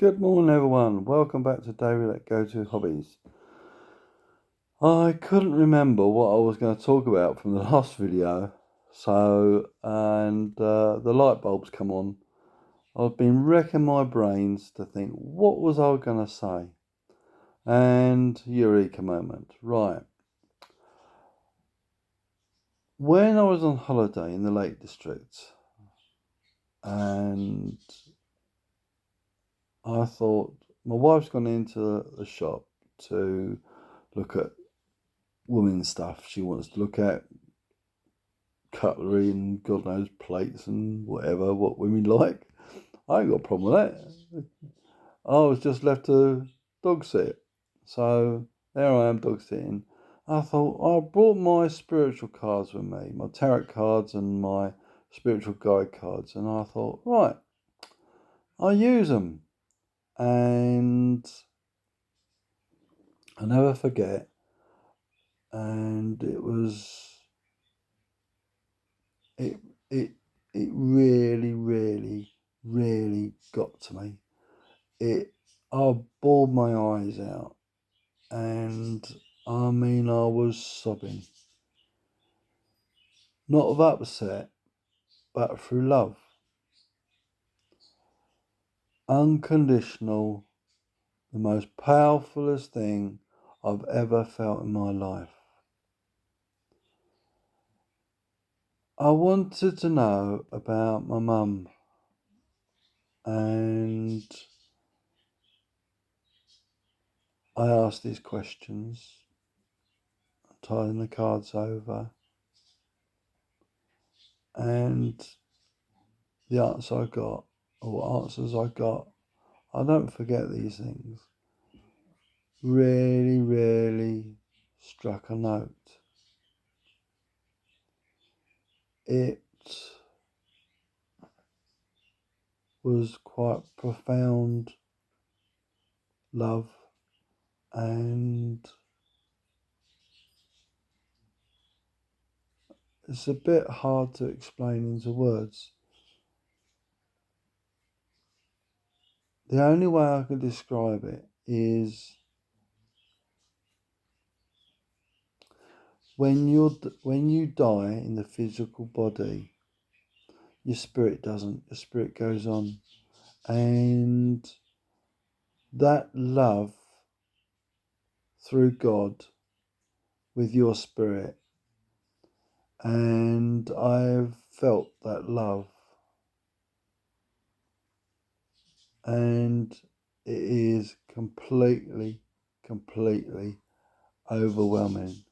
Good morning, everyone. Welcome back to Daily Let Go to Hobbies. I couldn't remember what I was going to talk about from the last video, the light bulbs come on. I've been wrecking my brains to think, what was I going to say? And eureka moment. Right. When I was on holiday in the Lake District, and I thought, my wife's gone into the shop to look at women's stuff. She wants to look at cutlery and God knows plates and whatever, what women like. I ain't got a problem with that. I was just left to dog sit. So there I am dog sitting. I thought, I brought my spiritual cards with me, my tarot cards and my spiritual guide cards. And I thought, right, I'll use them. And I never forget. And it it really, really, really got to me. I bawled my eyes out, and I mean, I was sobbing. Not of upset, but through love. Unconditional, the most powerfulest thing I've ever felt in my life. I wanted to know about my mum, and I asked these questions, tying the cards over, and the answer I got, or answers I got, I don't forget these things, really, really struck a note. It was quite profound love, and it's a bit hard to explain into words. The only way I can describe it is when you die in the physical body, your spirit doesn't. Your spirit goes on, and that love through God with your spirit, and I've felt that love, and it is completely overwhelming,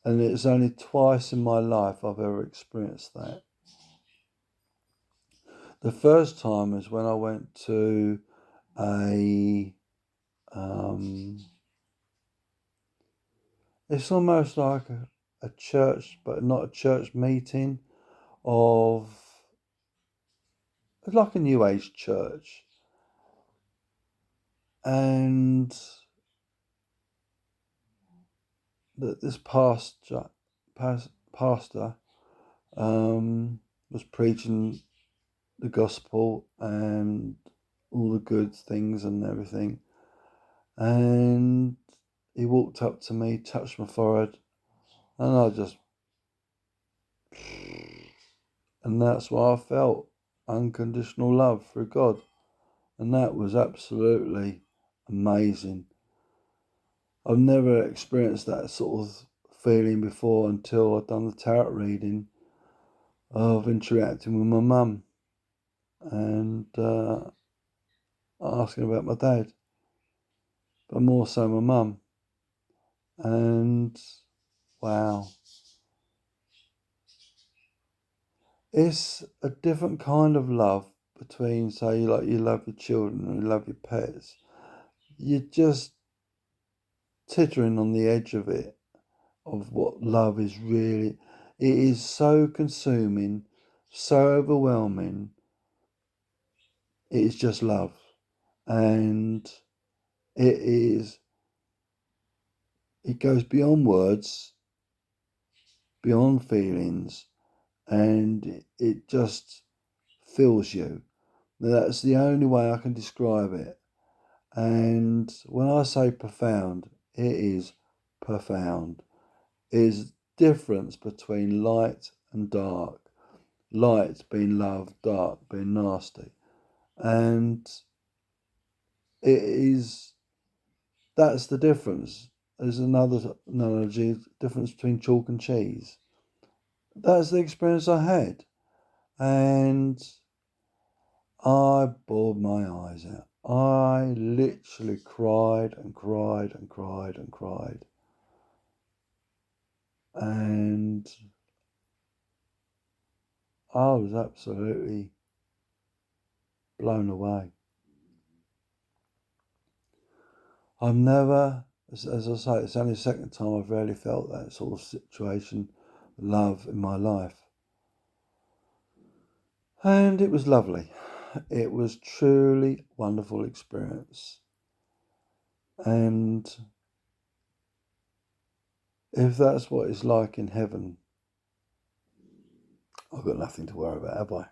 and it's only twice in my life I've ever experienced that. The first time is when I went to it's almost like a church, but not a church meeting, of like a New Age church. And this pastor was preaching the gospel and all the good things and everything. And he walked up to me, touched my forehead, and that's what I felt, unconditional love through God. And that was absolutely amazing. I've never experienced that sort of feeling before until I'd done the tarot reading of interacting with my mum and asking about my dad, but more so my mum. And wow, it's a different kind of love between, say, like you love your children and you love your pets. You're just tittering on the edge of it, of what love is really. It is so consuming, so overwhelming. It is just love. And it goes beyond words, beyond feelings, and it just fills you. Now, that's the only way I can describe it. And when I say profound, it is profound. It is difference between light and dark. Light being love, dark being nasty. And that's the difference. There's another analogy, difference between chalk and cheese. That's the experience I had. And I bawled my eyes out. I literally cried and cried and cried and cried. And I was absolutely blown away. I've never, as I say, it's only the second time I've really felt that sort of situation, love in my life. And it was lovely. It was truly wonderful experience. And if that's what it's like in heaven, I've got nothing to worry about, have I?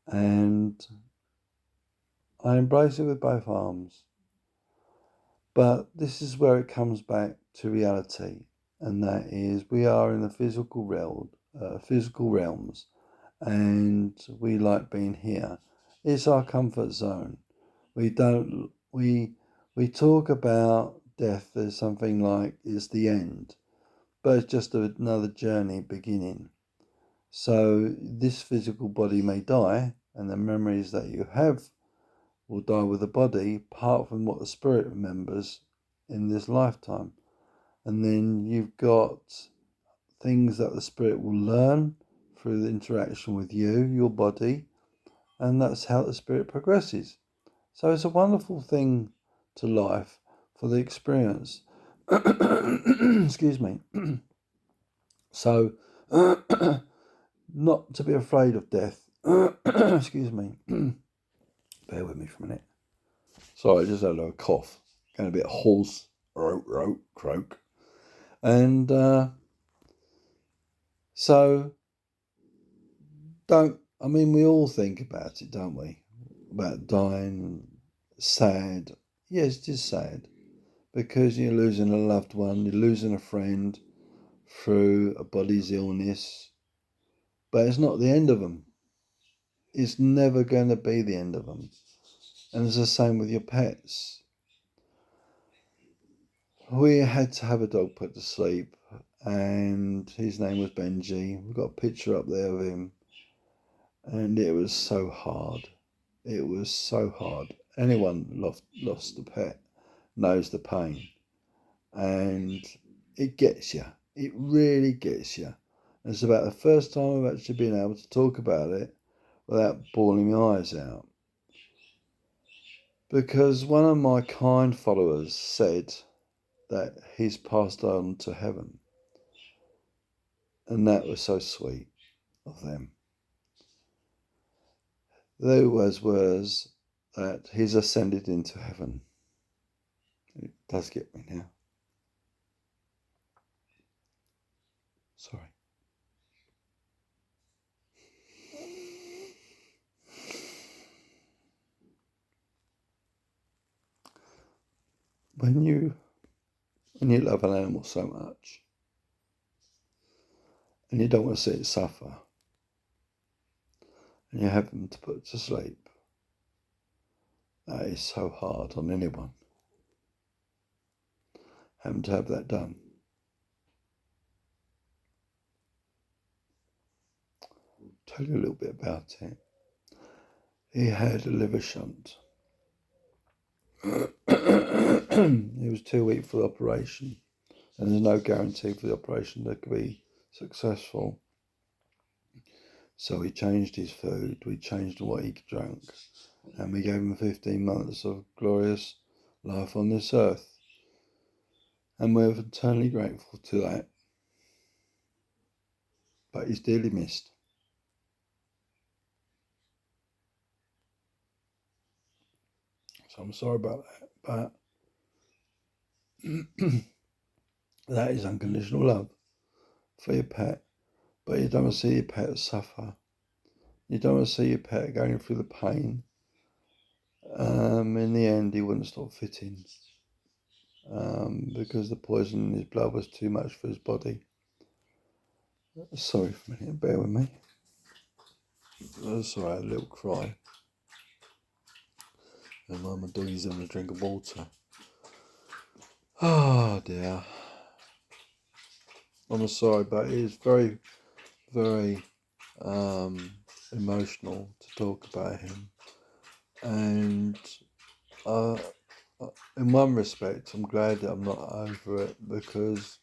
And I embrace it with both arms. But this is where it comes back to reality, and that is we are in the physical realms, and we like being here. It's our comfort zone. We talk about death as something like it's the end, but it's just another journey beginning. So this physical body may die, and the memories that you have will die with the body, apart from what the spirit remembers in this lifetime. And then you've got things that the spirit will learn through the interaction with you, your body, and that's how the spirit progresses. So it's a wonderful thing to life for the experience. Excuse me. So, not to be afraid of death. Excuse me. Bear with me for a minute. Sorry, I just had a cough. Going a bit hoarse. Croak. And so, we all think about it, don't we? About dying, sad. Yes, it is sad. Because you're losing a loved one, you're losing a friend through a body's illness. But it's not the end of them. It's never going to be the end of them. And it's the same with your pets. We had to have a dog put to sleep, and his name was Benji. We've got a picture up there of him, and it was so hard. It was so hard. Anyone lost a pet knows the pain, and it gets you. It really gets you. And it's about the first time I've actually been able to talk about it without bawling my eyes out. Because one of my kind followers said that he's passed on to heaven. And that was so sweet of them. The words was that he's ascended into heaven. It does get me now. Sorry. When you love an animal so much and you don't want to see it suffer and you have them to put to sleep, that is so hard on anyone. Having to have that done. I'll tell you a little bit about it. He had a liver shunt. He was 2 weeks for the operation, and there's no guarantee for the operation that could be successful. So we changed his food, we changed what he drank, and we gave him 15 months of glorious life on this earth. And we're eternally grateful to that. But he's dearly missed. So I'm sorry about that, but that is unconditional love for your pet. But you don't want to see your pet suffer. You don't want to see your pet going through the pain In the end, he wouldn't stop fitting because the poison in his blood was too much for his body. Sorry for a minute, bear with me. Sorry, I had a little cry. And while my doggy's having a drink of water. Oh dear. I'm sorry, but it is very, very emotional to talk about him. And in one respect, I'm glad that I'm not over it, because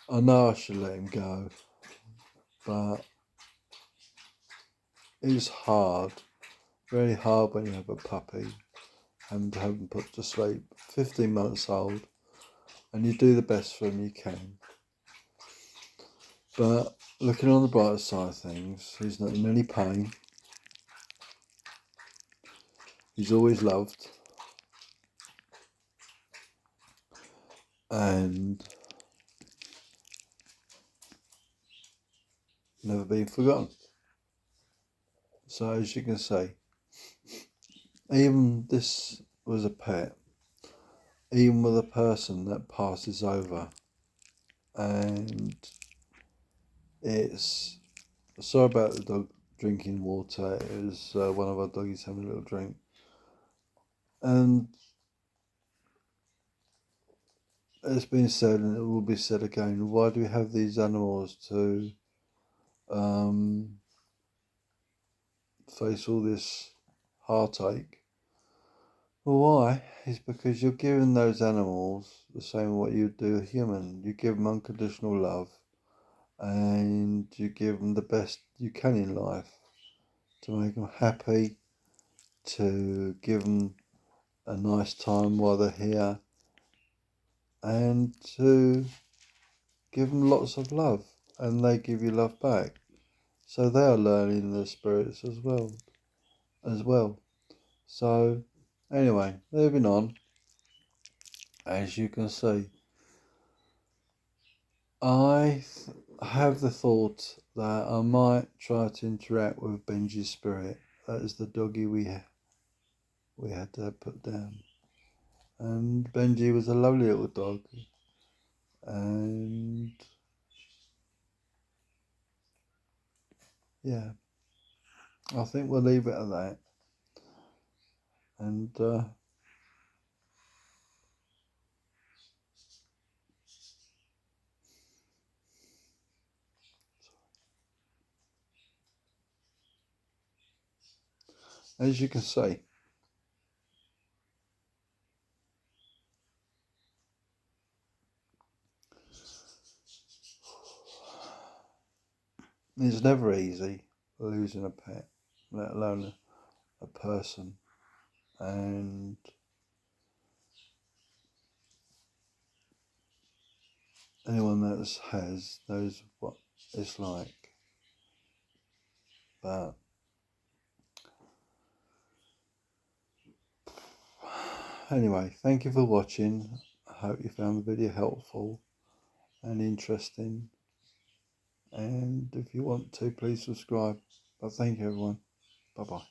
I know I should let him go, but it's hard, very hard when you have a puppy and have them put to sleep, 15 months old, and you do the best for him you can. But looking on the brighter side of things, he's not in any pain. He's always loved. And never been forgotten. So as you can see, even this was a pet, even with a person that passes over, and it's, sorry about the dog drinking water, it was one of our doggies having a little drink, and it's been said and it will be said again, why do we have these animals to face all this heartache? Well, why? It's because you're giving those animals the same what you do a human. You give them unconditional love, and you give them the best you can in life to make them happy, to give them a nice time while they're here, and to give them lots of love, and they give you love back. So they are learning the spirits as well. So anyway, moving on. As you can see, I have the thought that I might try to interact with Benji's spirit. That is the doggy we had to put down. And Benji was a lovely little dog. And yeah, I think we'll leave it at that. And as you can see, it's never easy losing a pet, let alone a person. And anyone that has knows what it's like. But anyway, thank you for watching. I hope you found the video helpful and interesting. And if you want to, please subscribe. But thank you, everyone. Bye bye.